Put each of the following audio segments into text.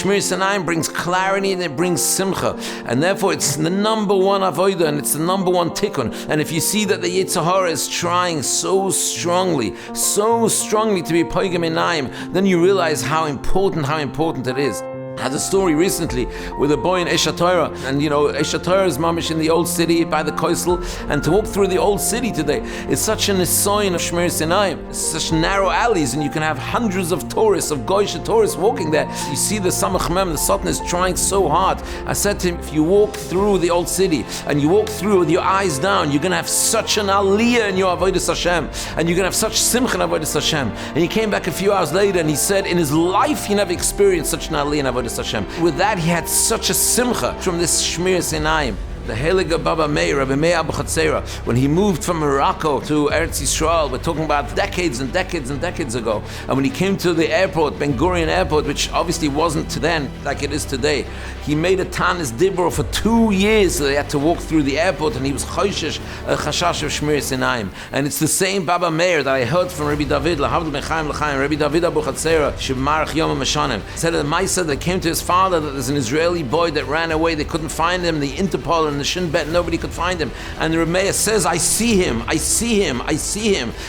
Shemirat Enayim brings clarity and it brings simcha. And therefore it's the number one avodah and it's the number one tikkun. And if you see that the Yetzer Hara is trying so strongly to be Poigim Enayim, then you realize how important it is. I had a story recently with a boy in Eshat Torah, and Eshat Torah is mamish in the old city by the Koisel, and to walk through the old city today is such a nisoyin of Shemirat Enayim. It's such narrow alleys, and you can have hundreds of tourists, of Goyish tourists walking there. You see the Samach Mem, the Sultan is trying so hard. I said to him, if you walk through the old city and you walk through with your eyes down, you're going to have such an aliyah in your avodas Hashem, and you're going to have such simcha in avodas Hashem. And he came back a few hours later and he said in his life he never experienced such an aliyah in avodas Hashem. With that, he had such a simcha from this Shemirat Enayim. The Heilige Baba Meir, Rabbi Meir Abu Chatzera, when he moved from Morocco to Eretz Yisrael, we're talking about decades and decades and decades ago, and when he came to the airport, Ben Gurion Airport, which obviously wasn't then like it is today, he made a Tanis Dibur for 2 years, so they had to walk through the airport, and he was chashash of Shemirat Enayim. And it's the same Baba Meir that I heard from Rabbi David, Lahavdil Ben Chaim L'chaim, Rabbi David Abu Chatzera, Shemarach Yom HaMashanim, said that Maisa that came to his father that there's an Israeli boy that ran away, they couldn't find him, the Interpol and the Shin Bet, nobody could find him. And the Rebbeinu says, I see him.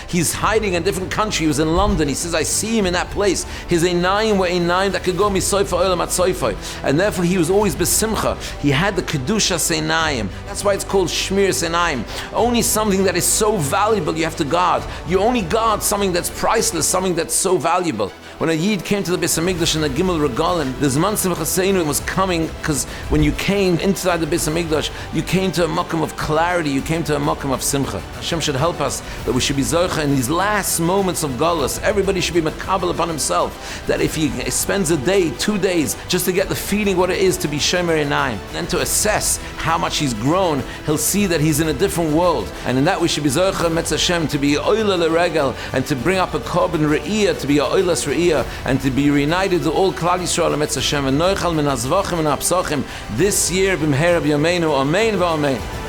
He's hiding in a different country. He was in London. He says, I see him in that place. His Enayim were Enayim that could go misoifa olam at soifa. And therefore he was always besimcha. He had the Kedusha Enayim. That's why it's called Shemirat Enayim. Only something that is so valuable you have to guard. You only guard something that's priceless, something that's so valuable. When a Yid came to the Beis HaMikdash in the Gimel Regalim, the Zman Simcha Seinu was coming because when you came inside the Beis HaMikdash, you came to a makom of clarity, you came to a makom of simcha. Hashem should help us that we should be zocha in these last moments of galus. Everybody should be makabel upon himself that if he spends a day, 2 days, just to get the feeling what it is to be Shemirat Enayim, and to assess how much he's grown, he'll see that he's in a different world. And in that we should be zocha metz Hashem, to be oila leregel, and to bring up a korban re'iyah, to be a oilas re'iyah, and to be reunited to all Klal Yisrael metz Hashem, and noichal min hazvachim and apsachim this year b'mher b'yameinu, amen v'amen.